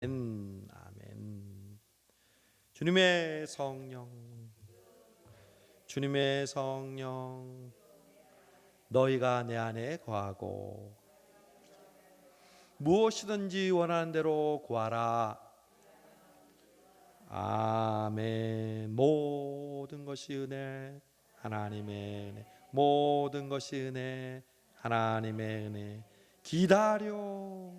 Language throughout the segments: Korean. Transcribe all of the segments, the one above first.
아멘. 주님의 성령, 주님의 성령, 너희가 내 안에 거하고 무엇이든지 원하는 대로 구하라. 아멘. 모든 것이 은혜, 하나님의 은혜. 모든 것이 은혜, 하나님의 은혜. 기다려.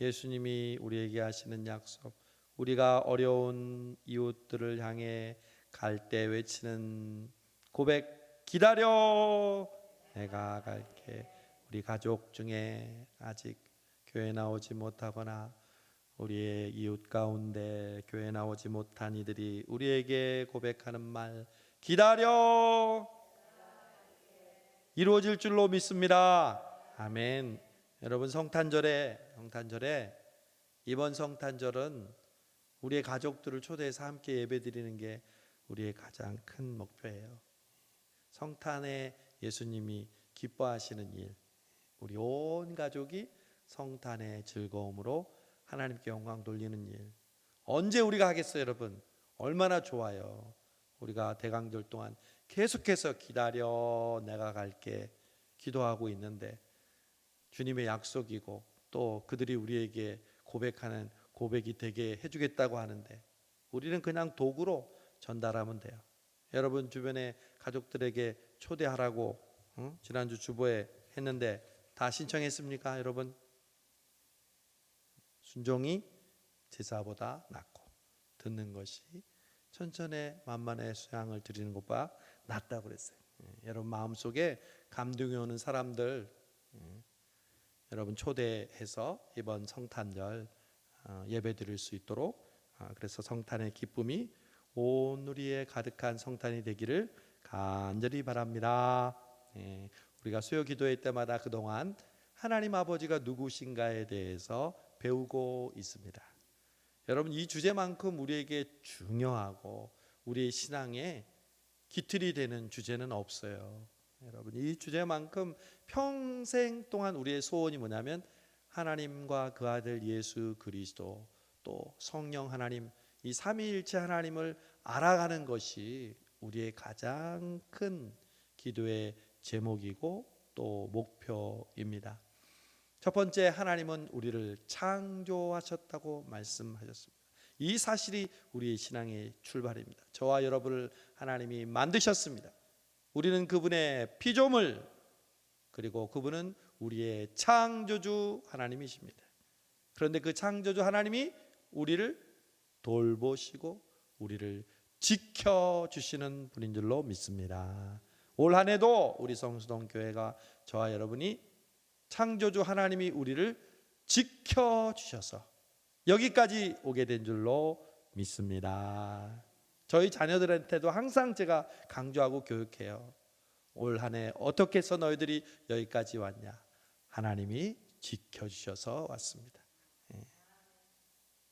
예수님이 우리에게 하시는 약속, 우리가 어려운 이웃들을 향해 갈 때 외치는 고백, 기다려, 내가 갈게. 우리 가족 중에 아직 교회 나오지 못하거나 우리의 이웃 가운데 교회 나오지 못한 이들이 우리에게 고백하는 말, 기다려, 이루어질 줄로 믿습니다. 아멘. 여러분, 성탄절에 이번 성탄절은 우리의 가족들을 초대해서 함께 예배드리는 게 우리의 가장 큰 목표예요. 성탄에 예수님이 기뻐하시는 일, 우리 온 가족이 성탄의 즐거움으로 하나님께 영광 돌리는 일, 언제 우리가 하겠어요, 여러분? 얼마나 좋아요. 우리가 대강절 동안 계속해서 기다려, 내가 갈게 기도하고 있는데 주님의 약속이고 또 그들이 우리에게 고백하는 고백이 되게 해주겠다고 하는데 우리는 그냥 도구로 전달하면 돼요. 여러분 주변에 가족들에게 초대하라고 지난주 주보에 했는데 다 신청했습니까? 여러분, 순종이 제사보다 낫고 듣는 것이 천천히 만만의 수양을 드리는 것보다 낫다고 그랬어요. 여러분 마음속에 감동이 오는 사람들 여러분 초대해서 이번 성탄절 예배 드릴 수 있도록, 그래서 성탄의 기쁨이 온 우리의 가득한 성탄이 되기를 간절히 바랍니다. 우리가 수요 기도회 때마다 그동안 하나님 아버지가 누구신가에 대해서 배우고 있습니다. 여러분, 이 주제만큼 우리에게 중요하고 우리의 신앙에 기틀이 되는 주제는 없어요. 여러분, 이 주제만큼 평생 동안 우리의 소원이 뭐냐면 하나님과 그 아들 예수 그리스도 또 성령 하나님, 이 삼위일체 하나님을 알아가는 것이 우리의 가장 큰 기도의 제목이고 또 목표입니다. 첫 번째, 하나님은 우리를 창조하셨다고 말씀하셨습니다. 이 사실이 우리의 신앙의 출발입니다. 저와 여러분을 하나님이 만드셨습니다. 우리는 그분의 피조물, 그리고 그분은 우리의 창조주 하나님이십니다. 그런데 그 창조주 하나님이 우리를 돌보시고 우리를 지켜주시는 분인 줄로 믿습니다. 올 한 해도 우리 성수동 교회가 저와 여러분이 창조주 하나님이 우리를 지켜주셔서 여기까지 오게 된 줄로 믿습니다. 저희 자녀들한테도 항상 제가 강조하고 교육해요. 올 한 해 어떻게 해서 너희들이 여기까지 왔냐? 하나님이 지켜주셔서 왔습니다.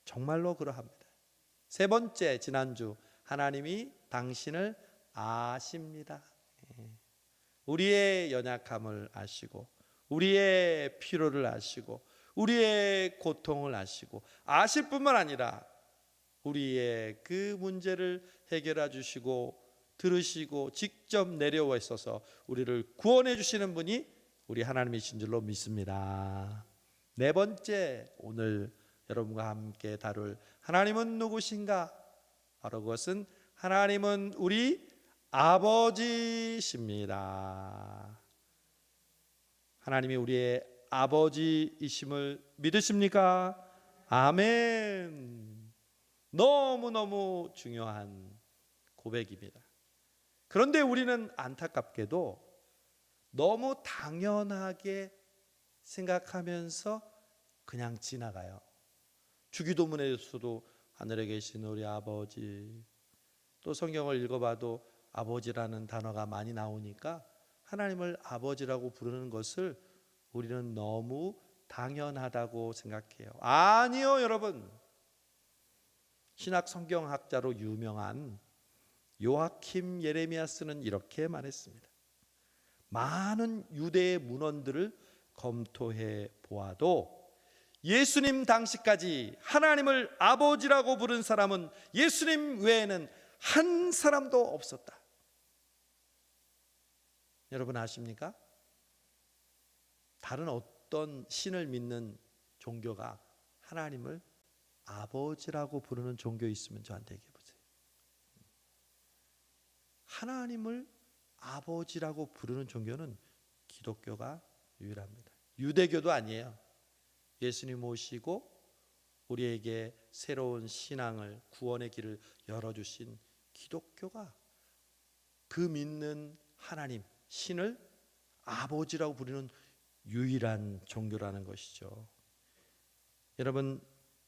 정말로 그러합니다. 세 번째, 지난주 하나님이 당신을 아십니다. 우리의 연약함을 아시고 우리의 필요를 아시고 우리의 고통을 아시고 아실 뿐만 아니라 우리의 그 문제를 해결해 주시고 들으시고 직접 내려와 있어서 우리를 구원해 주시는 분이 우리 하나님이신 줄로 믿습니다. 네 번째, 오늘 여러분과 함께 다룰 하나님은 누구신가? 바로 그것은 하나님은 우리 아버지십니다. 하나님이 우리의 아버지이심을 믿으십니까? 아멘. 너무너무 중요한 고백입니다. 그런데 우리는 안타깝게도 너무 당연하게 생각하면서 그냥 지나가요. 주기도문에서도 하늘에 계신 우리 아버지, 또 성경을 읽어봐도 아버지라는 단어가 많이 나오니까 하나님을 아버지라고 부르는 것을 우리는 너무 당연하다고 생각해요. 아니요, 여러분. 신학 성경학자로 유명한 요아킴 예레미야스는 이렇게 말했습니다. 많은 유대의 문헌들을 검토해 보아도 예수님 당시까지 하나님을 아버지라고 부른 사람은 예수님 외에는 한 사람도 없었다. 여러분 아십니까? 다른 어떤 신을 믿는 종교가 하나님을 아버지라고 부르는 종교 있으면 저한테 얘기해 보세요. 하나님을 아버지라고 부르는 종교는 기독교가 유일합니다. 유대교도 아니에요. 예수님 모시고 우리에게 새로운 신앙을, 구원의 길을 열어주신 기독교가 그 믿는 하나님, 신을 아버지라고 부르는 유일한 종교라는 것이죠. 여러분,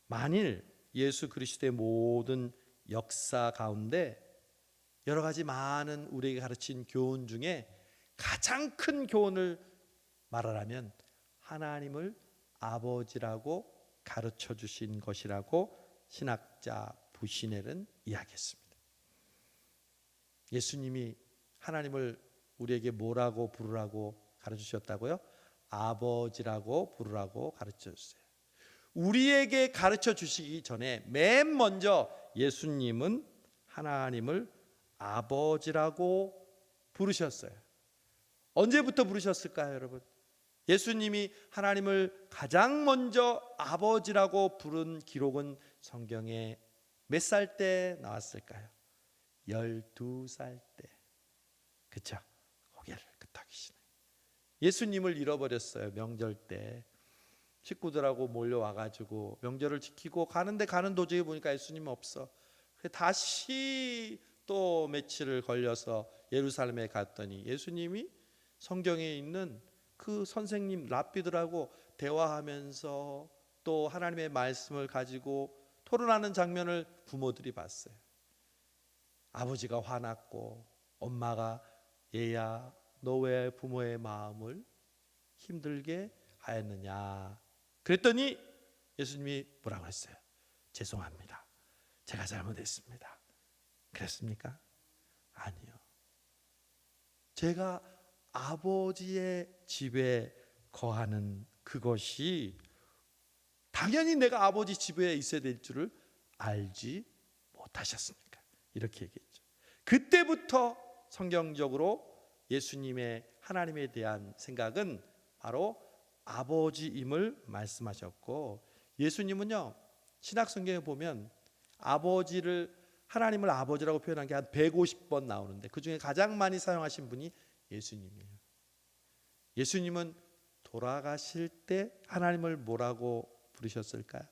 만일 예수 그리스도의 모든 역사 가운데 여러 가지 많은 우리에게 가르친 교훈 중에 가장 큰 교훈을 말하라면 하나님을 아버지라고 가르쳐 주신 것이라고 신학자 부시넬은 이야기했습니다. 예수님이 하나님을 우리에게 뭐라고 부르라고 가르쳐 주셨다고요? 아버지라고 부르라고 가르쳐 주셨어요. 우리에게 가르쳐 주시기 전에 맨 먼저 예수님은 하나님을 아버지라고 부르셨어요. 언제부터 부르셨을까요, 여러분? 예수님이 하나님을 가장 먼저 아버지라고 부른 기록은 성경에 몇 살 때 나왔을까요? 12살 때. 그쵸? 고개를 끄덕이시네. 예수님을 잃어버렸어요. 명절 때 식구들하고 몰려와가지고 명절을 지키고 가는데 가는 도중에 보니까 예수님은 없어. 다시 또 며칠을 걸려서 예루살렘에 갔더니 예수님이 성경에 있는 그 선생님 랍비들하고 대화하면서 또 하나님의 말씀을 가지고 토론하는 장면을 부모들이 봤어요. 아버지가 화났고 엄마가 얘야 너 왜 부모의 마음을 힘들게 하였느냐 그랬더니 예수님이 뭐라고 했어요? 죄송합니다. 제가 잘못했습니다. 그랬습니까? 아니요. 제가 아버지의 집에 거하는 그것이 당연히 내가 아버지 집에 있어야 될 줄을 알지 못하셨습니까? 이렇게 얘기했죠. 그때부터 성경적으로 예수님의 하나님에 대한 생각은 바로 아버지임을 말씀하셨고, 예수님은요 신약 성경에 보면 아버지를 하나님을 아버지라고 표현한 게 한 150번 나오는데 그 중에 가장 많이 사용하신 분이 예수님이에요. 예수님은 돌아가실 때 하나님을 뭐라고 부르셨을까요?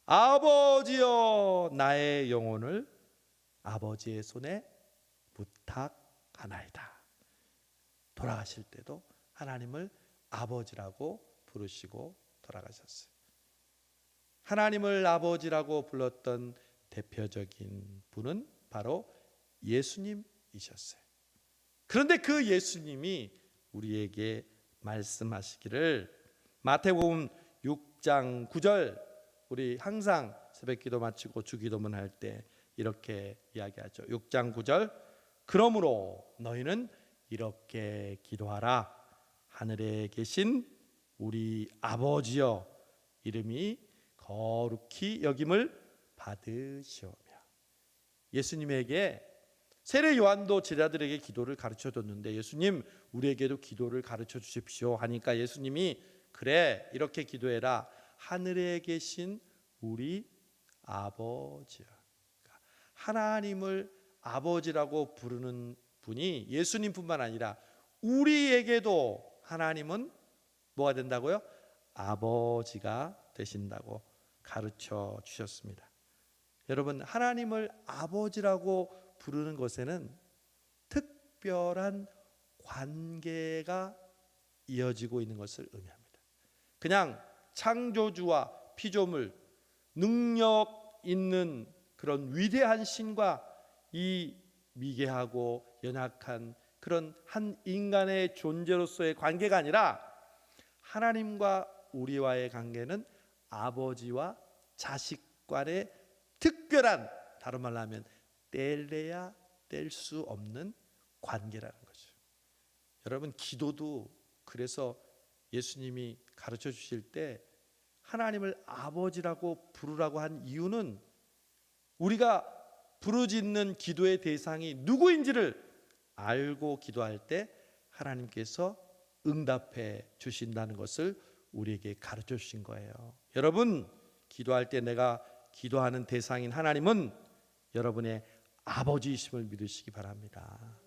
아버지여 나의 영혼을 아버지의 손에 부탁하나이다. 돌아가실 때도 하나님을 아버지라고 부르시고 돌아가셨어요. 하나님을 아버지라고 불렀던 대표적인 분은 바로 예수님이셨어요. 그런데 그 예수님이 우리에게 말씀하시기를 마태복음 6장 9절, 우리 항상 새벽기도 마치고 주기도문 할 때 이렇게 이야기하죠. 6장 9절, 그러므로 너희는 이렇게 기도하라. 하늘에 계신 우리 아버지여 이름이 거룩히 여김을 받으시오며. 예수님에게 세례 요한도 제자들에게 기도를 가르쳐 줬는데 예수님 우리에게도 기도를 가르쳐 주십시오 하니까 예수님이 그래 이렇게 기도해라. 하늘에 계신 우리 아버지여. 하나님을 아버지라고 부르는 분이 예수님뿐만 아니라 우리에게도 하나님은 뭐가 된다고요? 아버지가 되신다고 가르쳐 주셨습니다. 여러분, 하나님을 아버지라고 부르는 것에는 특별한 관계가 이어지고 있는 것을 의미합니다. 그냥 창조주와 피조물, 능력 있는 그런 위대한 신과 이 미개하고 연약한 그런 한 인간의 존재로서의 관계가 아니라 하나님과 우리와의 관계는 아버지와 자식 간의 특별한, 다른 말로 하면 뗄래야 뗄 수 없는 관계라는 거죠. 여러분, 기도도 그래서 예수님이 가르쳐 주실 때 하나님을 아버지라고 부르라고 한 이유는 우리가 부르짖는 기도의 대상이 누구인지를 알고 기도할 때 하나님께서 응답해 주신다는 것을 우리에게 가르쳐 주신 거예요. 여러분, 기도할 때 내가 기도하는 대상인 하나님은 여러분의 아버지이심을 믿으시기 바랍니다.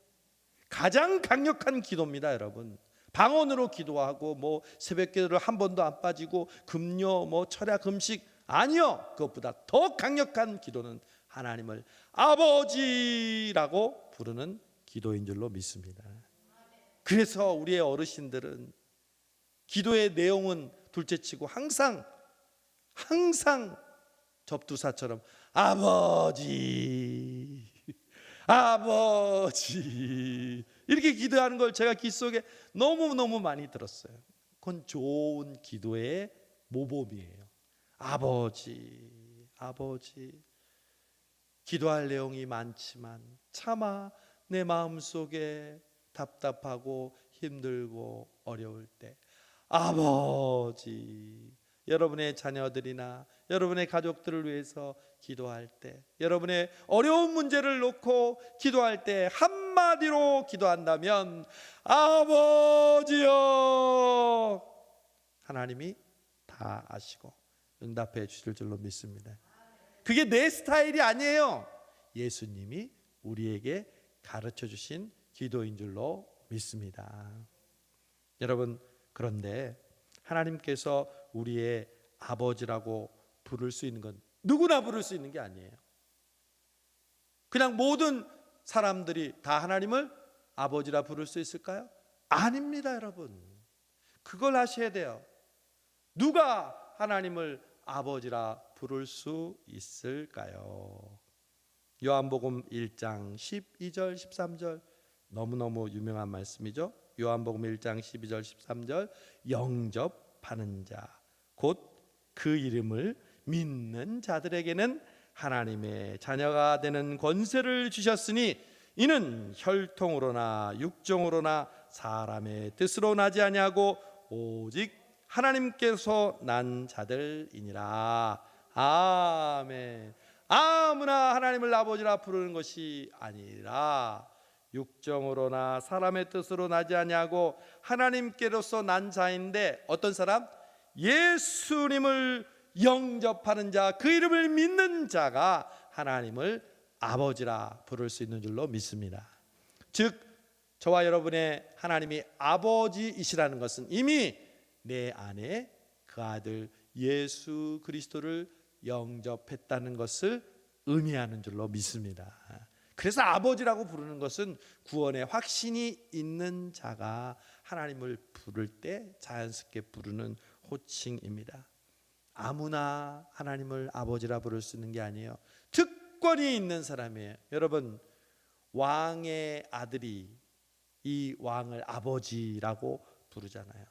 가장 강력한 기도입니다, 여러분. 방언으로 기도하고 뭐 새벽기도를 한 번도 안 빠지고 금요 뭐 철야 금식, 아니요. 그것보다 더 강력한 기도는 하나님을 아버지라고 부르는 기도인 줄로 믿습니다. 그래서 우리의 어르신들은 기도의 내용은 둘째치고 항상 접두사처럼 아버지 아버지 이렇게 기도하는 걸 제가 귀 속에 너무너무 많이 들었어요. 그건 좋은 기도의 모범이에요. 아버지 기도할 내용이 많지만 차마 내 마음속에 답답하고 힘들고 어려울 때 아버지, 여러분의 자녀들이나 여러분의 가족들을 위해서 기도할 때, 여러분의 어려운 문제를 놓고 기도할 때 한마디로 기도한다면 아버지여, 하나님이 다 아시고 응답해 주실 줄로 믿습니다. 그게 내 스타일이 아니에요. 예수님이 우리에게 가르쳐 주신 기도인 줄로 믿습니다. 여러분, 그런데 하나님께서 우리의 아버지라고 부를 수 있는 건 누구나 부를 수 있는 게 아니에요. 그냥 모든 사람들이 다 하나님을 아버지라 부를 수 있을까요? 아닙니다, 여러분. 그걸 아셔야 돼요. 누가 하나님을 아버지라 부를 수 있을까요? 요한복음 1장 12절 13절 너무너무 유명한 말씀이죠. 요한복음 1장 12절 13절 영접하는 자 곧 그 이름을 믿는 자들에게는 하나님의 자녀가 되는 권세를 주셨으니 이는 혈통으로나 육정으로나 사람의 뜻으로 나지 아니하고 오직 하나님께서 난 자들이니라. 아멘. 아무나 하나님을 아버지라 부르는 것이 아니라 육정으로나 사람의 뜻으로 나지 아니하고 하나님께로서 난 자인데, 어떤 사람? 예수님을 영접하는 자, 그 이름을 믿는 자가 하나님을 아버지라 부를 수 있는 줄로 믿습니다. 즉 저와 여러분의 하나님이 아버지이시라는 것은 이미 내 안에 그 아들 예수 그리스도를 영접했다는 것을 의미하는 줄로 믿습니다. 그래서 아버지라고 부르는 것은 구원의 확신이 있는 자가 하나님을 부를 때 자연스럽게 부르는 호칭입니다. 아무나 하나님을 아버지라 부를 수 있는 게 아니에요. 특권이 있는 사람이에요. 여러분, 왕의 아들이 이 왕을 아버지라고 부르잖아요.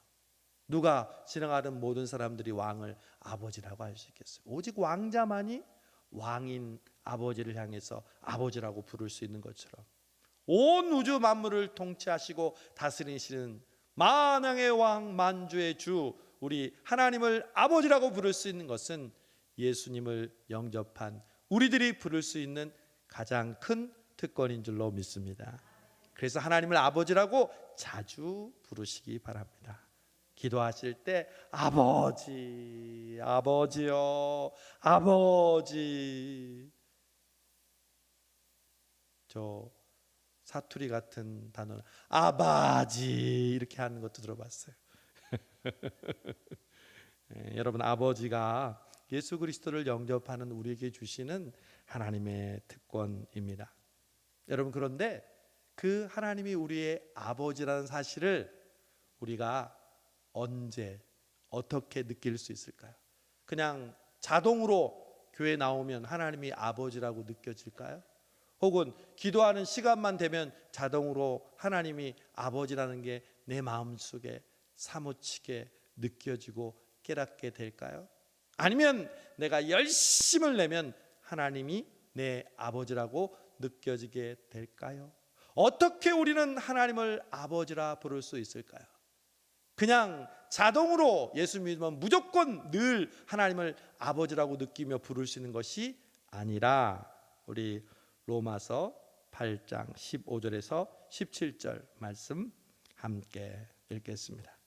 누가 지나가는 모든 사람들이 왕을 아버지라고 할 수 있겠어요? 오직 왕자만이 왕인 아버지를 향해서 아버지라고 부를 수 있는 것처럼 온 우주 만물을 통치하시고 다스리시는 만왕의 왕 만주의 주 우리 하나님을 아버지라고 부를 수 있는 것은 예수님을 영접한 우리들이 부를 수 있는 가장 큰 특권인 줄로 믿습니다. 그래서 하나님을 아버지라고 자주 부르시기 바랍니다. 기도하실 때 아버지, 아버지요, 아버지. 저 사투리 같은 단어 아바지 이렇게 하는 것도 들어봤어요. 여러분, 아버지가 예수 그리스도를 영접하는 우리에게 주시는 하나님의 특권입니다. 여러분, 그런데 그 하나님이 우리의 아버지라는 사실을 우리가 언제 어떻게 느낄 수 있을까요? 그냥 자동으로 교회 나오면 하나님이 아버지라고 느껴질까요? 혹은 기도하는 시간만 되면 자동으로 하나님이 아버지라는 게 내 마음속에 사무치게 느껴지고 깨닫게 될까요? 아니면 내가 열심을 내면 하나님이 내 아버지라고 느껴지게 될까요? 어떻게 우리는 하나님을 아버지라 부를 수 있을까요? 그냥 자동으로 예수 믿으면 무조건 늘 하나님을 아버지라고 느끼며 부를 수 있는 것이 아니라 우리 로마서 8장 15절에서 17절 말씀 함께 읽겠습니다.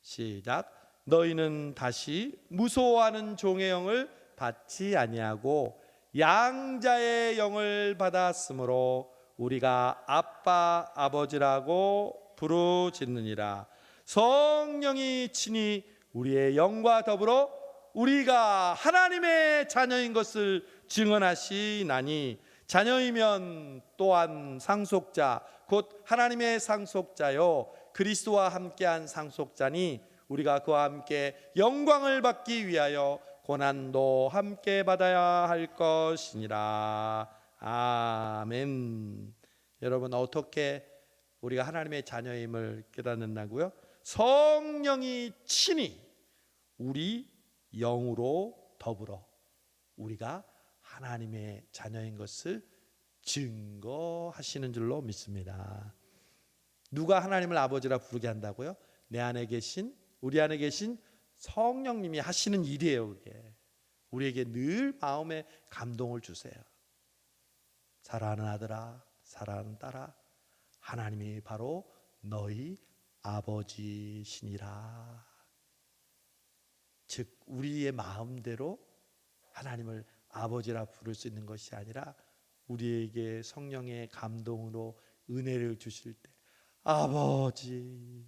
시작. 너희는 다시 무소하는 종의 영을 받지 아니하고 양자의 영을 받았으므로 우리가 아빠 아버지라고 부르짖느니라. 성령이 친히 우리의 영과 더불어 우리가 하나님의 자녀인 것을 증언하시나니 자녀이면 또한 상속자 곧 하나님의 상속자요 그리스도와 함께한 상속자니 우리가 그와 함께 영광을 받기 위하여 고난도 함께 받아야 할 것이니라. 아멘. 여러분, 어떻게 우리가 하나님의 자녀임을 깨닫는다고요? 성령이 친히 우리 영으로 더불어 우리가 하나님의 자녀인 것을 증거하시는 줄로 믿습니다. 누가 하나님을 아버지라 부르게 한다고요? 내 안에 계신, 우리 안에 계신 성령님이 하시는 일이에요. 그게 우리에게 늘 마음에 감동을 주세요. 사랑하는 아들아, 사랑하는 딸아, 하나님이 바로 너희 아버지시니라. 즉 우리의 마음대로 하나님을 아버지라 부를 수 있는 것이 아니라 우리에게 성령의 감동으로 은혜를 주실 때 아버지,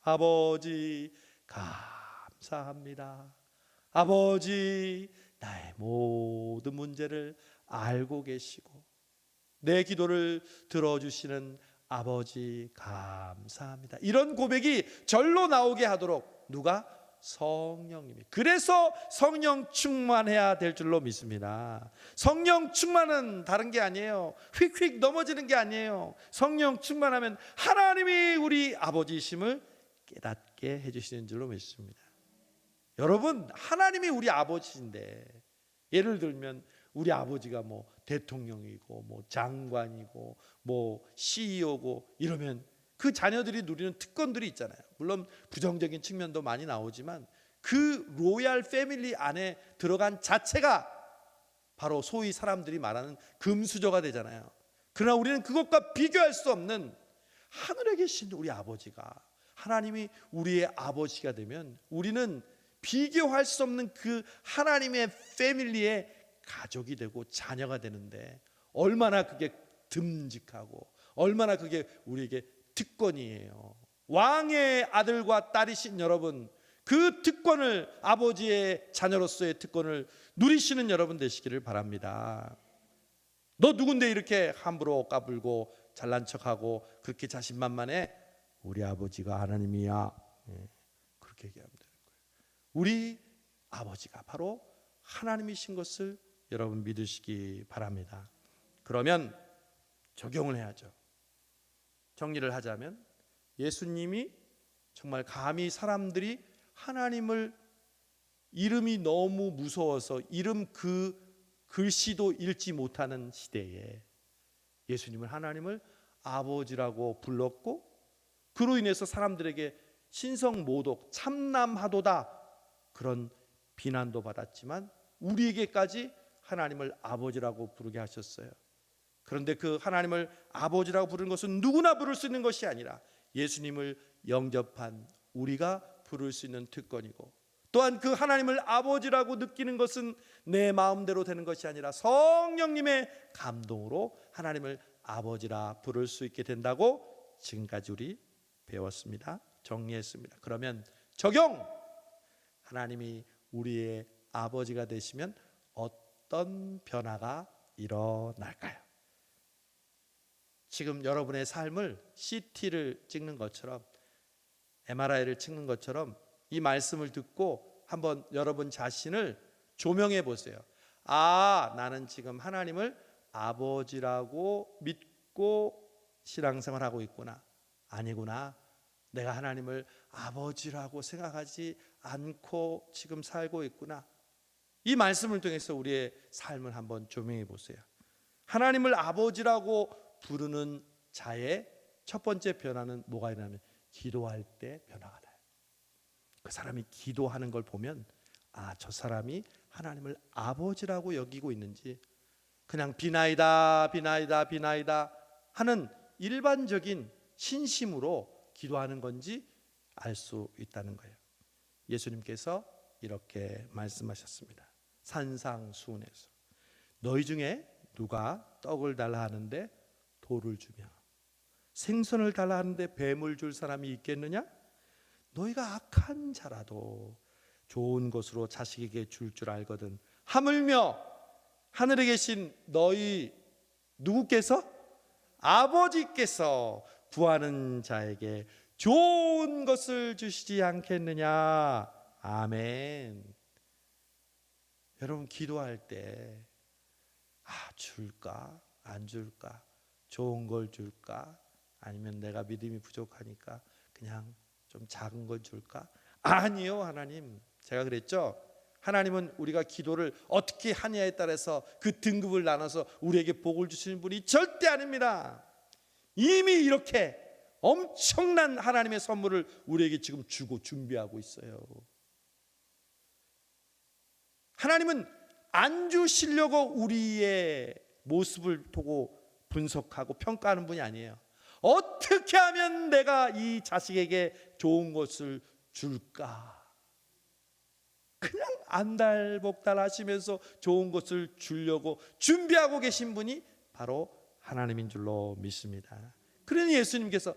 아버지 감사합니다. 아버지, 나의 모든 문제를 알고 계시고 내 기도를 들어주시는 아버지 감사합니다. 이런 고백이 절로 나오게 하도록 누가? 성령님이. 그래서 성령 충만해야 될 줄로 믿습니다. 성령 충만은 다른 게 아니에요. 휙휙 넘어지는 게 아니에요. 성령 충만하면 하나님이 우리 아버지이심을 깨닫게 해주시는 줄로 믿습니다. 여러분, 하나님이 우리 아버지인데 예를 들면 우리 아버지가 뭐 대통령이고 뭐 장관이고 뭐 CEO고 이러면 그 자녀들이 누리는 특권들이 있잖아요. 물론 부정적인 측면도 많이 나오지만 그 로얄 패밀리 안에 들어간 자체가 바로 소위 사람들이 말하는 금수저가 되잖아요. 그러나 우리는 그것과 비교할 수 없는 하늘에 계신 우리 아버지가, 하나님이 우리의 아버지가 되면 우리는 비교할 수 없는 그 하나님의 패밀리의 가족이 되고 자녀가 되는데 얼마나 그게 듬직하고 얼마나 그게 우리에게 특권이에요. 왕의 아들과 딸이신 여러분, 그 특권을, 아버지의 자녀로서의 특권을 누리시는 여러분 되시기를 바랍니다. 너 누군데 이렇게 함부로 까불고 잘난 척하고 그렇게 자신만만해? 우리 아버지가 하나님이야. 그렇게 얘기하면 되는 거예요. 우리 아버지가 바로 하나님이신 것을 여러분 믿으시기 바랍니다. 그러면 적용을 해야죠. 정리를 하자면 예수님이 정말 감히 사람들이 하나님을 이름이 너무 무서워서 이름 그 글씨도 읽지 못하는 시대에 예수님은 하나님을 아버지라고 불렀고 그로 인해서 사람들에게 신성모독, 참남하도다 그런 비난도 받았지만 우리에게까지 하나님을 아버지라고 부르게 하셨어요. 그런데 그 하나님을 아버지라고 부르는 것은 누구나 부를 수 있는 것이 아니라 예수님을 영접한 우리가 부를 수 있는 특권이고, 또한 그 하나님을 아버지라고 느끼는 것은 내 마음대로 되는 것이 아니라 성령님의 감동으로 하나님을 아버지라 부를 수 있게 된다고 지금까지 우리 배웠습니다. 정리했습니다. 그러면 적용! 하나님이 우리의 아버지가 되시면 어떤 변화가 일어날까요? 지금 여러분의 삶을 CT를 찍는 것처럼, MRI를 찍는 것처럼 이 말씀을 듣고 한번 여러분 자신을 조명해 보세요. 아, 나는 지금 하나님을 아버지라고 믿고 신앙생활 하고 있구나. 아니구나. 내가 하나님을 아버지라고 생각하지 않고 지금 살고 있구나. 이 말씀을 통해서 우리의 삶을 한번 조명해 보세요. 하나님을 아버지라고 부르는 자의 첫 번째 변화는 뭐가 일어나면 기도할 때 변화가 나요. 그 사람이 기도하는 걸 보면 저 사람이 하나님을 아버지라고 여기고 있는지, 그냥 비나이다 비나이다 비나이다 하는 일반적인 신심으로 기도하는 건지 알 수 있다는 거예요. 예수님께서 이렇게 말씀하셨습니다. 산상수훈에서 너희 중에 누가 떡을 달라 하는데 돌을 주며 생선을 달라 하는데 뱀을 줄 사람이 있겠느냐? 너희가 악한 자라도 좋은 것으로 자식에게 줄 줄 알거든 하물며 하늘에 계신 너희 누구께서? 아버지께서 구하는 자에게 좋은 것을 주시지 않겠느냐. 아멘. 여러분, 기도할 때 줄까 안 줄까, 좋은 걸 줄까, 아니면 내가 믿음이 부족하니까 그냥 좀 작은 걸 줄까? 아니요. 하나님, 제가 그랬죠, 하나님은 우리가 기도를 어떻게 하냐에 따라서 그 등급을 나눠서 우리에게 복을 주시는 분이 절대 아닙니다. 이미 이렇게 엄청난 하나님의 선물을 우리에게 지금 주고 준비하고 있어요. 하나님은 안 주시려고 우리의 모습을 보고 분석하고 평가하는 분이 아니에요. 어떻게 하면 내가 이 자식에게 좋은 것을 줄까? 그냥 안달복달 하시면서 좋은 것을 주려고 준비하고 계신 분이 바로 하나님인 줄로 믿습니다. 그러니 예수님께서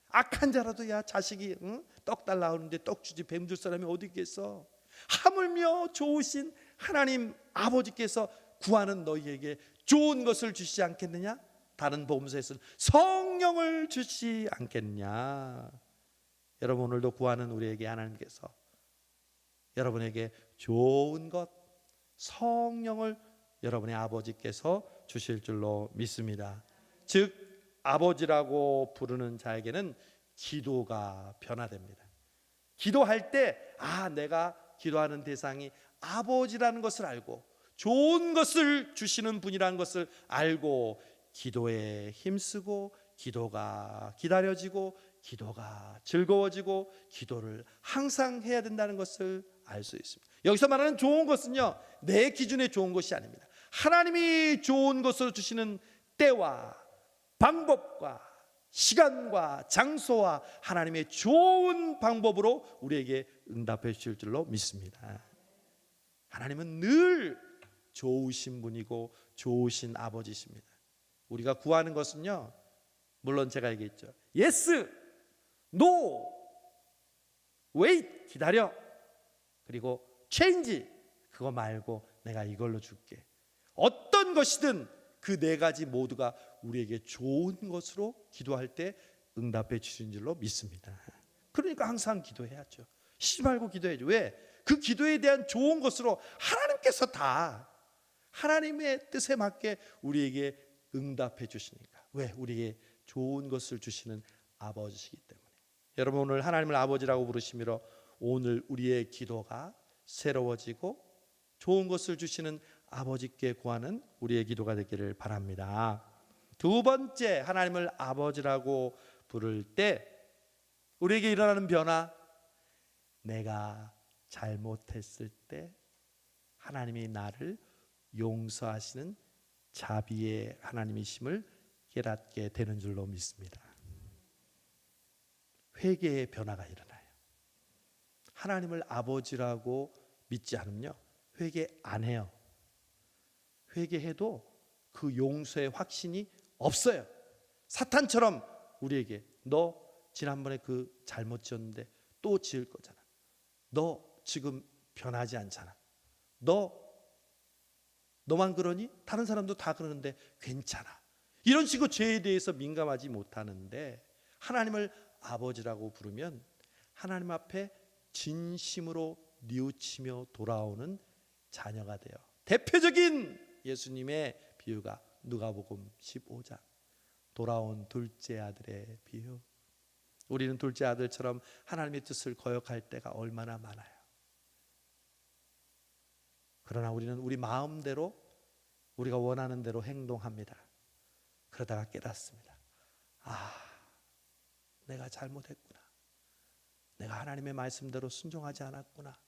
악한 자라도 자식이 떡 달라 하는데 떡 주지 뱀 줄 사람이 어디 있겠어? 하물며 좋으신 하나님 아버지께서 구하는 너희에게 좋은 것을 주시지 않겠느냐? 다른 복음서에서는 성령을 주시지 않겠느냐? 여러분, 오늘도 구하는 우리에게 하나님께서 여러분에게 좋은 것, 성령을 여러분의 아버지께서 주실 줄로 믿습니다. 즉 아버지라고 부르는 자에게는 기도가 변화됩니다. 기도할 때 내가 기도하는 대상이 아버지라는 것을 알고 좋은 것을 주시는 분이라는 것을 알고 기도에 힘쓰고 기도가 기다려지고 기도가 즐거워지고 기도를 항상 해야 된다는 것을 알 수 있습니다. 여기서 말하는 좋은 것은요, 내 기준에 좋은 것이 아닙니다. 하나님이 좋은 것을 주시는 때와 방법과 시간과 장소와 하나님의 좋은 방법으로 우리에게 응답해 주실 줄로 믿습니다. 하나님은 늘 좋으신 분이고 좋으신 아버지십니다. 우리가 구하는 것은요, 물론 제가 얘기했죠, yes, no, wait, 기다려, 그리고 change, 그거 말고 내가 이걸로 줄게. 어떤 것이든 그 네 가지 모두가 우리에게 좋은 것으로 기도할 때 응답해 주신 줄로 믿습니다. 그러니까 항상 기도해야죠. 쉬지 말고 기도해야죠. 왜? 그 기도에 대한 좋은 것으로 하나님께서 다 하나님의 뜻에 맞게 우리에게 응답해 주시니까. 왜? 우리에게 좋은 것을 주시는 아버지시기 때문에. 여러분, 오늘 하나님을 아버지라고 부르시므로 오늘 우리의 기도가 새로워지고 좋은 것을 주시는 아버지께 구하는 우리의 기도가 되기를 바랍니다. 두 번째, 하나님을 아버지라고 부를 때 우리에게 일어나는 변화, 내가 잘못했을 때 하나님이 나를 용서하시는 자비의 하나님이심을 깨닫게 되는 줄로 믿습니다. 회개의 변화가 일어나요. 하나님을 아버지라고 믿지 않으면요, 회개 안 해요. 회개해도 그 용서의 확신이 없어요. 사탄처럼 우리에게 너 지난번에 그 잘못 지었는데 또 지을 거잖아. 너 지금 변하지 않잖아. 너만 그러니? 다른 사람도 다 그러는데 괜찮아. 이런 식으로 죄에 대해서 민감하지 못하는데, 하나님을 아버지라고 부르면 하나님 앞에 진심으로 뉘우치며 돌아오는 자녀가 돼요. 대표적인 예수님의 비유가 누가복음 15장, 돌아온 둘째 아들의 비유. 우리는 둘째 아들처럼 하나님의 뜻을 거역할 때가 얼마나 많아요. 그러나 우리는 우리 마음대로 우리가 원하는 대로 행동합니다. 그러다가 깨닫습니다. 내가 잘못했구나. 내가 하나님의 말씀대로 순종하지 않았구나.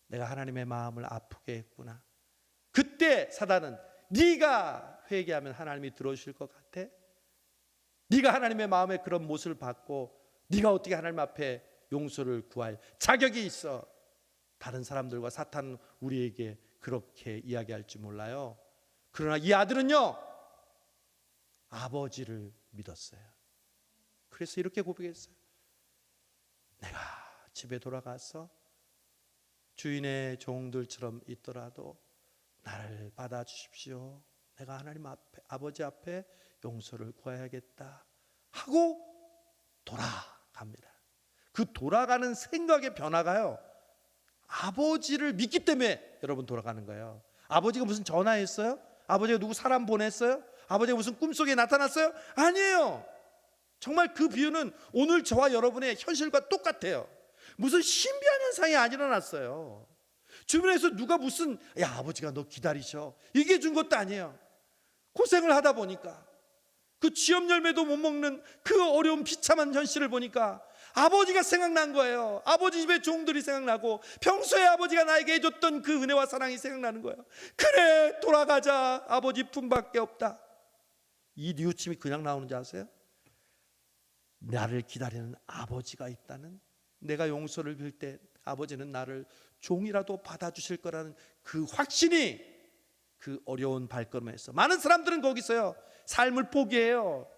내가 하나님의 마음을 아프게 했구나. 그때 사단은 네가 회개하면 하나님이 들어주실 것 같아? 네가 하나님의 마음에 그런 못을 받고 네가 어떻게 하나님 앞에 용서를 구할 자격이 있어? 다른 사람들과 사탄 우리에게 그렇게 이야기할 줄 몰라요. 그러나 이 아들은요, 아버지를 믿었어요. 그래서 이렇게 고백했어요. 내가 집에 돌아가서 주인의 종들처럼 있더라도 나를 받아주십시오. 내가 하나님 앞에, 아버지 앞에 용서를 구해야겠다 하고 돌아갑니다. 그 돌아가는 생각의 변화가요, 아버지를 믿기 때문에 여러분 돌아가는 거예요. 아버지가 무슨 전화했어요? 아버지가 누구 사람 보냈어요? 아버지가 무슨 꿈속에 나타났어요? 아니에요. 정말 그 비유는 오늘 저와 여러분의 현실과 똑같아요. 무슨 신비한 현상이 안 일어났어요. 주변에서 누가 무슨 야 아버지가 너 기다리셔 얘기해 준 것도 아니에요. 고생을 하다 보니까 그 취업 열매도 못 먹는 그 어려운 비참한 현실을 보니까 아버지가 생각난 거예요. 아버지 집의 종들이 생각나고 평소에 아버지가 나에게 해줬던 그 은혜와 사랑이 생각나는 거예요. 그래 돌아가자. 아버지 품밖에 없다. 이 뉘우침이 그냥 나오는 줄 아세요? 나를 기다리는 아버지가 있다는, 내가 용서를 빌 때 아버지는 나를 종이라도 받아주실 거라는 그 확신이 그 어려운 발걸음에서 많은 사람들은 거기서요 삶을 포기해요.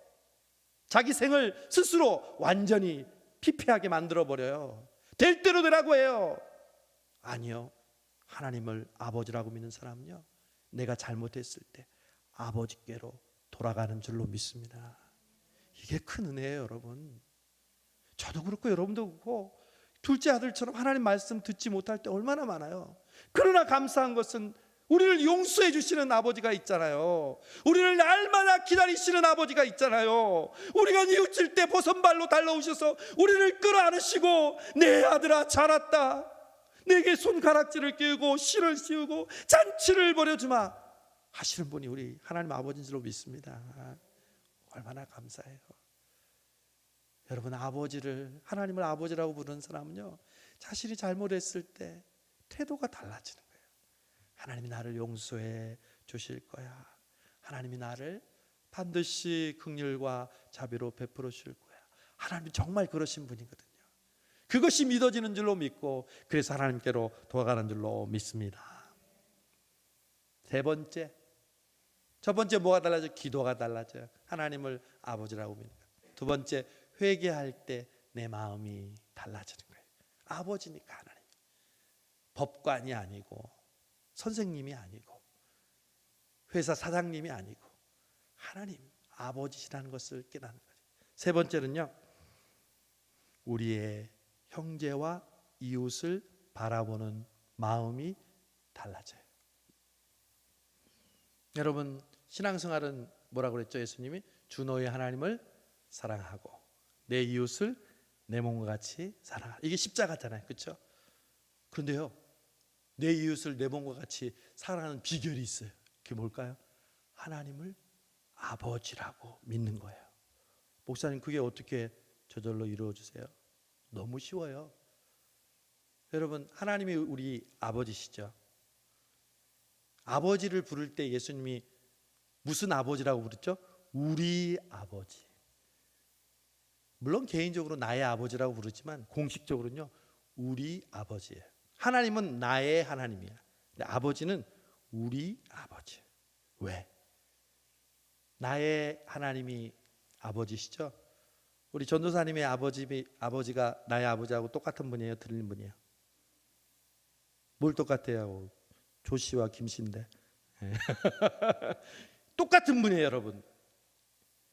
자기 생을 스스로 완전히 피폐하게 만들어버려요. 될 대로 되라고 해요. 아니요, 하나님을 아버지라고 믿는 사람은요, 내가 잘못했을 때 아버지께로 돌아가는 줄로 믿습니다. 이게 큰 은혜예요 여러분. 저도 그렇고 여러분도 그렇고 둘째 아들처럼 하나님 말씀 듣지 못할 때 얼마나 많아요. 그러나 감사한 것은 우리를 용서해 주시는 아버지가 있잖아요. 우리를 날마다 기다리시는 아버지가 있잖아요. 우리가 뉘우칠 때 보선발로 달려오셔서 우리를 끌어안으시고 내 아들아 잘 왔다, 내게 손가락질을 끼우고 실을 씌우고 잔치를 벌여주마 하시는 분이 우리 하나님 아버지인 줄로 믿습니다. 얼마나 감사해요. 여러분, 아버지를, 하나님을 아버지라고 부르는 사람은요, 자신이 잘못했을 때 태도가 달라지는 거예요. 하나님이 나를 용서해 주실 거야. 하나님이 나를 반드시 긍휼과 자비로 베풀어 주실 거야. 하나님이 정말 그러신 분이거든요. 그것이 믿어지는 줄로 믿고 그래서 하나님께로 돌아가는 줄로 믿습니다. 세 번째, 첫 번째 뭐가 달라져요? 기도가 달라져요. 하나님을 아버지라고 믿는 거예요. 두 번째, 회개할 때 내 마음이 달라지는 거예요. 아버지니까 하나님, 법관이 아니고 선생님이 아니고 회사 사장님이 아니고 하나님 아버지시라는 것을 깨닫는 거죠. 세 번째는요, 우리의 형제와 이웃을 바라보는 마음이 달라져요. 여러분, 신앙생활은 뭐라고 그랬죠? 예수님이 주 너의 하나님을 사랑하고 내 이웃을 내 몸과 같이 사랑하라. 이게 십자가잖아요, 그렇죠? 그런데요, 내 이웃을 내 몸과 같이 사랑하는 비결이 있어요. 그게 뭘까요? 하나님을 아버지라고 믿는 거예요. 목사님, 그게 어떻게 저절로 이루어지세요? 너무 쉬워요. 여러분, 하나님이 우리 아버지시죠. 아버지를 부를 때 예수님이 무슨 아버지라고 부르죠? 우리 아버지. 물론 개인적으로 나의 아버지라고 부르지만 공식적으로는요, 우리 아버지예요. 하나님은 나의 하나님이야. 근데 아버지는 우리 아버지. 왜? 나의 하나님이 아버지시죠? 우리 전도사님의 아버지가 나의 아버지하고 똑같은 분이에요? 틀린 분이에요? 뭘 똑같아요? 조씨와 김씨인데. 똑같은 분이에요, 여러분.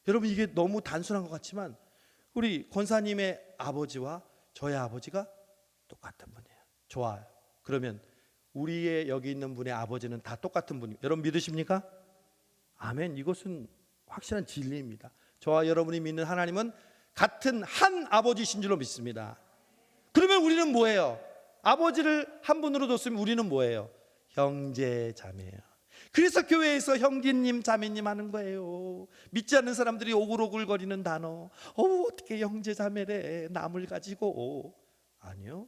여러분, 이게 너무 단순한 것 같지만 우리 권사님의 아버지와 저의 아버지가 똑같은 분이에요. 좋아요. 그러면 우리의 여기 있는 분의 아버지는 다 똑같은 분이에요. 여러분 믿으십니까? 아멘. 이것은 확실한 진리입니다. 저와 여러분이 믿는 하나님은 같은 한 아버지신 줄로 믿습니다. 그러면 우리는 뭐예요? 아버지를 한 분으로 뒀으면 우리는 뭐예요? 형제 자매예요. 그래서 교회에서 형제님 자매님 하는 거예요. 믿지 않는 사람들이 오글오글거리는 단어, 어떻게 형제 자매래, 남을 가지고. 아니요.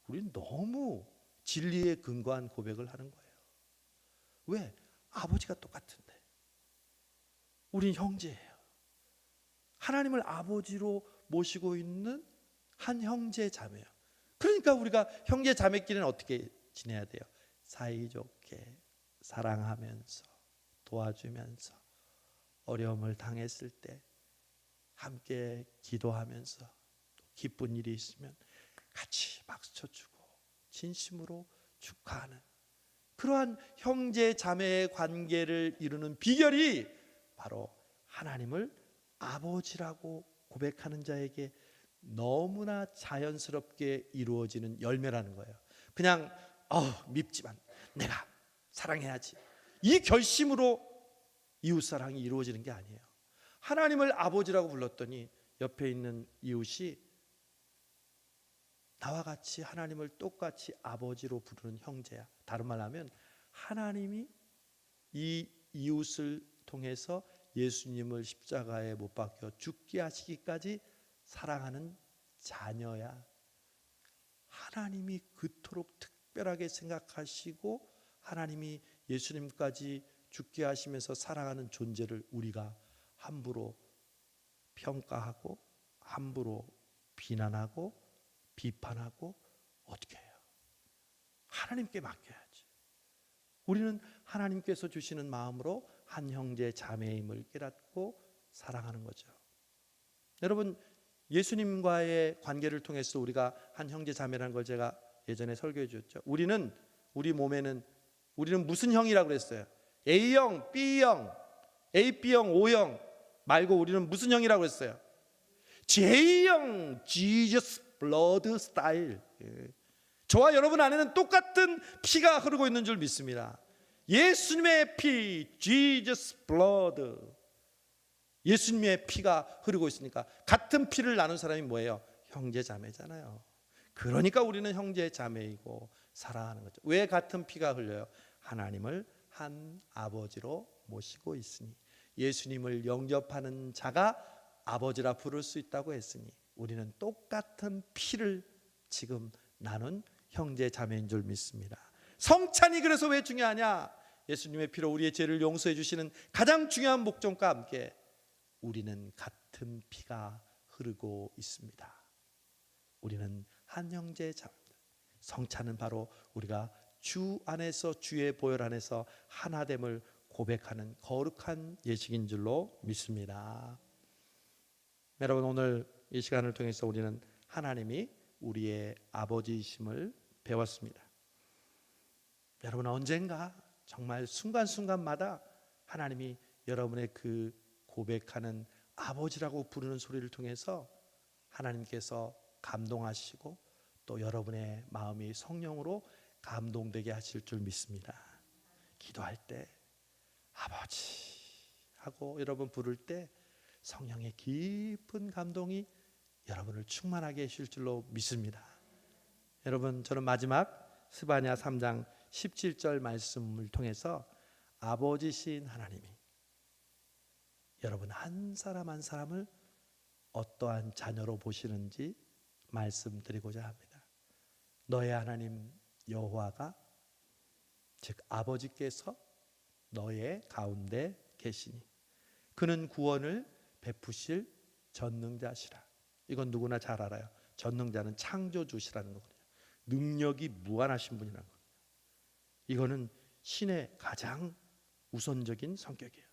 우리는 너무 진리에 근거한 고백을 하는 거예요. 왜? 아버지가 똑같은데. 우린 형제예요. 하나님을 아버지로 모시고 있는 한 형제 자매예요. 그러니까 우리가 형제 자매끼리는 어떻게 지내야 돼요? 사이좋게 사랑하면서 도와주면서 어려움을 당했을 때 함께 기도하면서 기쁜 일이 있으면 같이 박수 쳐주고 진심으로 축하하는 그러한 형제 자매의 관계를 이루는 비결이 바로 하나님을 아버지라고 고백하는 자에게 너무나 자연스럽게 이루어지는 열매라는 거예요. 그냥 밉지만 내가 사랑해야지, 이 결심으로 이웃사랑이 이루어지는 게 아니에요. 하나님을 아버지라고 불렀더니 옆에 있는 이웃이 나와 같이 하나님을 똑같이 아버지로 부르는 형제야. 다른 말로 하면 하나님이 이 이웃을 통해서 예수님을 십자가에 못 박혀 죽게 하시기까지 사랑하는 자녀야. 하나님이 그토록 특별하게 생각하시고 하나님이 예수님까지 죽게 하시면서 사랑하는 존재를 우리가 함부로 평가하고 함부로 비난하고 비판하고 어떻게 해요? 하나님께 맡겨야지. 우리는 하나님께서 주시는 마음으로 한 형제 자매임을 깨닫고 사랑하는 거죠. 여러분, 예수님과의 관계를 통해서 우리가 한 형제 자매라는 걸 제가 예전에 설교해 주었죠. 우리 몸에는 우리는 무슨 형이라고 그랬어요? A형, B형, AB 형, O형 말고 우리는 무슨 형이라고 그랬어요? J형, Jesus Blood Style. 저와 여러분 안에는 똑같은 피가 흐르고 있는 줄 믿습니다. 예수님의 피, Jesus Blood. 예수님의 피가 흐르고 있으니까 같은 피를 나눈 사람이 뭐예요? 형제 자매잖아요. 그러니까 우리는 형제 자매이고 사랑하는 거죠. 왜 같은 피가 흘려요? 하나님을 한 아버지로 모시고 있으니, 예수님을 영접하는 자가 아버지라 부를 수 있다고 했으니 우리는 똑같은 피를 지금 나눈 형제 자매인 줄 믿습니다. 성찬이 그래서 왜 중요하냐? 예수님의 피로 우리의 죄를 용서해 주시는 가장 중요한 목적과 함께 우리는 같은 피가 흐르고 있습니다. 우리는 한 형제 자매입니다. 성찬은 바로 우리가 주 안에서, 주의 보혈 안에서 하나됨을 고백하는 거룩한 예식인 줄로 믿습니다. 여러분, 오늘 이 시간을 통해서 우리는 하나님이 우리의 아버지이심을 배웠습니다. 여러분, 언젠가 정말 순간순간마다 하나님이 여러분의 그 고백하는 아버지라고 부르는 소리를 통해서 하나님께서 감동하시고 또 여러분의 마음이 성령으로 감동되게 하실 줄 믿습니다. 기도할 때 아버지 하고 여러분 부를 때 성령의 깊은 감동이 여러분을 충만하게 하실 줄로 믿습니다. 여러분, 저는 마지막 스바냐 3장 17절 말씀을 통해서 아버지신 하나님이 여러분 한 사람 한 사람을 어떠한 자녀로 보시는지 말씀드리고자 합니다. 너의 하나님 여호와가, 즉 아버지께서 너의 가운데 계시니 그는 구원을 베푸실 전능자시라. 이건 누구나 잘 알아요. 전능자는 창조주시라는 거거든요. 능력이 무한하신 분이라는 거예요. 이거는 신의 가장 우선적인 성격이에요.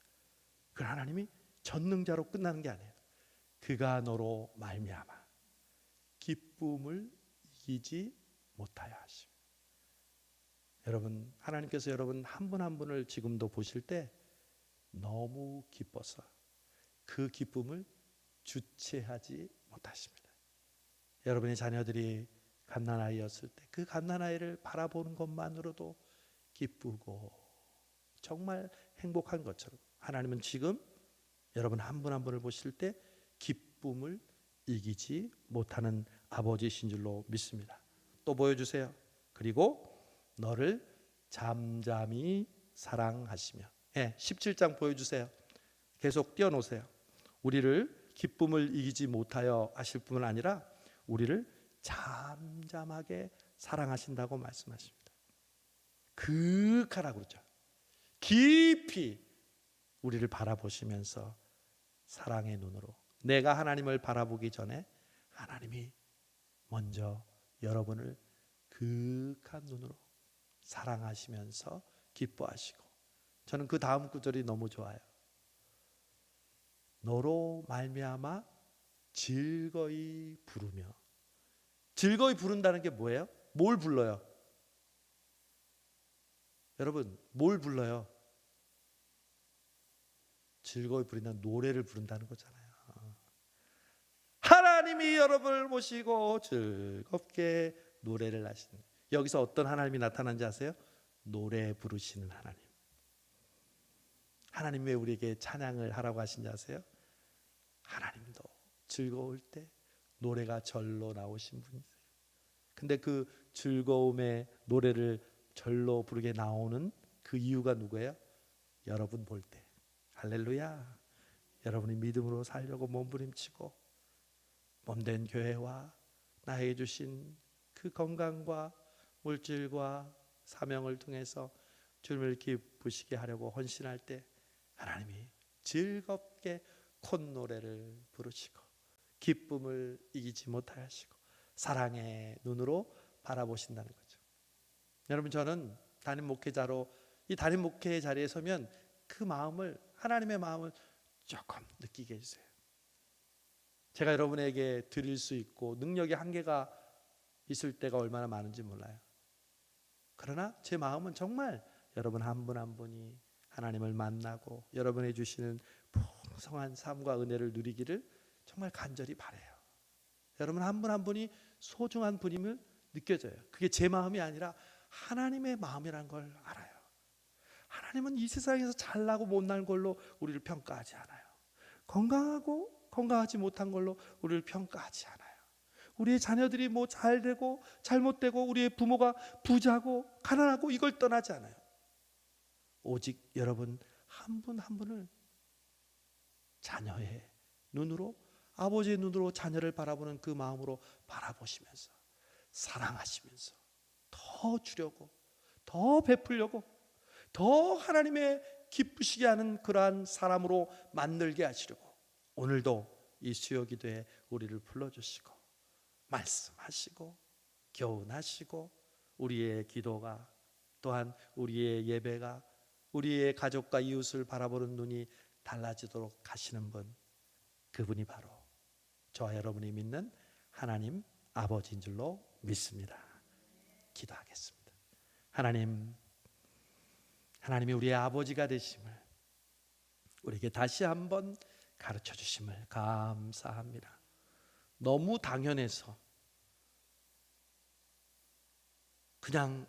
그 하나님이 전능자로 끝나는 게 아니에요. 그가 너로 말미암아 기쁨을 이기지 못하여 하심. 여러분, 하나님께서 여러분 한 분 한 분을 지금도 보실 때 너무 기뻐서 그 기쁨을 주체하지 못하십니다. 여러분의 자녀들이 갓난아이였을 때 그 갓난아이를 바라보는 것만으로도 기쁘고 정말 행복한 것처럼 하나님은 지금 여러분 한 분 한 분을 보실 때 기쁨을 이기지 못하는 아버지이신 줄로 믿습니다. 또 보여주세요. 그리고 너를 잠잠히 사랑하시며. 17장 보여주세요. 계속 띄워놓으세요. 우리를 기쁨을 이기지 못하여 하실 뿐만 아니라 우리를 잠잠하게 사랑하신다고 말씀하십니다. 그윽하라고 그러죠. 깊이 우리를 바라보시면서 사랑의 눈으로, 내가 하나님을 바라보기 전에 하나님이 먼저 여러분을 그윽한 눈으로 사랑하시면서 기뻐하시고, 저는 그 다음 구절이 너무 좋아요. 너로 말미암아 즐거이 부르며. 즐거이 부른다는 게 뭐예요? 뭘 불러요? 여러분, 뭘 불러요? 즐거이 부른다는 노래를 부른다는 거잖아요. 하나님이 여러분을 모시고 즐겁게 노래를 하시는, 여기서 어떤 하나님이 나타난지 아세요? 노래 부르시는 하나님. 하나님 왜 우리에게 찬양을 하라고 하신지 아세요? 하나님도 즐거울 때 노래가 절로 나오신 분이세요. 근데 그 즐거움의 노래를 절로 부르게 나오는 그 이유가 누구예요? 여러분 볼 때. 할렐루야. 여러분이 믿음으로 살려고 몸부림치고 몸된 교회와 나에게 주신 그 건강과 물질과 사명을 통해서 주님을 기쁘시게 하려고 헌신할 때 하나님이 즐겁게 콧노래를 부르시고 기쁨을 이기지 못하게 하시고 사랑의 눈으로 바라보신다는 거죠. 여러분, 저는 담임 목회자로 이 담임 목회의 자리에 서면 그 마음을, 하나님의 마음을 조금 느끼게 해주세요. 제가 여러분에게 드릴 수 있고 능력의 한계가 있을 때가 얼마나 많은지 몰라요. 그러나 제 마음은 정말 여러분 한 분 한 분이 하나님을 만나고 여러분이 주시는 풍성한 삶과 은혜를 누리기를 정말 간절히 바라요. 여러분 한 분 한 분이 소중한 분임을 느껴져요. 그게 제 마음이 아니라 하나님의 마음이란 걸 알아요. 하나님은 이 세상에서 잘나고 못난 걸로 우리를 평가하지 않아요. 건강하고 건강하지 못한 걸로 우리를 평가하지 않아요. 우리의 자녀들이 뭐 잘되고 잘못되고 우리의 부모가 부자고 가난하고 이걸 떠나지 않아요. 오직 여러분 한 분 한 분을 자녀의 눈으로, 아버지의 눈으로 자녀를 바라보는 그 마음으로 바라보시면서 사랑하시면서 더 주려고, 더 베풀려고, 더 하나님의 기쁘시게 하는 그러한 사람으로 만들게 하시려고 오늘도 이 수요기도에 우리를 불러주시고 말씀하시고 교훈하시고 우리의 기도가, 또한 우리의 예배가 우리의 가족과 이웃을 바라보는 눈이 달라지도록 하시는 분, 그분이 바로 저와 여러분이 믿는 하나님 아버지인 줄로 믿습니다. 기도하겠습니다. 하나님이 우리의 아버지가 되심을 우리에게 다시 한번 가르쳐 주심을 감사합니다. 너무 당연해서 그냥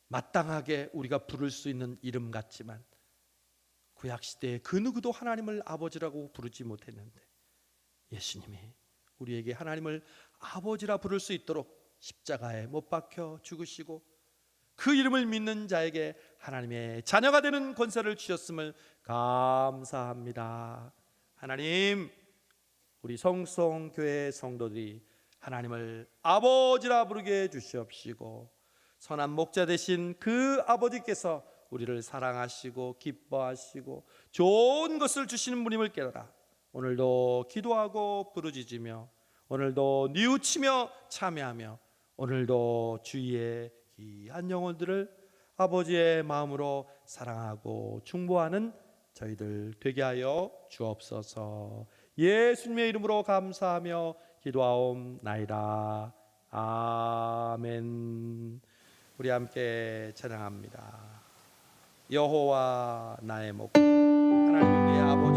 마땅하게 우리가 부를 수 있는 이름 같지만 구약시대에 그 누구도 하나님을 아버지라고 부르지 못했는데 예수님이 우리에게 하나님을 아버지라 부를 수 있도록 십자가에 못 박혀 죽으시고 그 이름을 믿는 자에게 하나님의 자녀가 되는 권세를 주셨음을 감사합니다. 하나님, 우리 성송교회 성도들이 하나님을 아버지라 부르게 해주시옵시고 선한 목자 되신 그 아버지께서 우리를 사랑하시고 기뻐하시고 좋은 것을 주시는 분임을 깨달아 오늘도 기도하고 부르짖으며 오늘도 뉘우치며 참여하며 오늘도 주위의 귀한 영혼들을 아버지의 마음으로 사랑하고 중보하는 저희들 되게 하여 주옵소서. 예수님의 이름으로 감사하며 기도하옵나이다. 아멘. 우리 함께 찬양합니다. 여호와 나의 목자, 하나님 우리의 아버지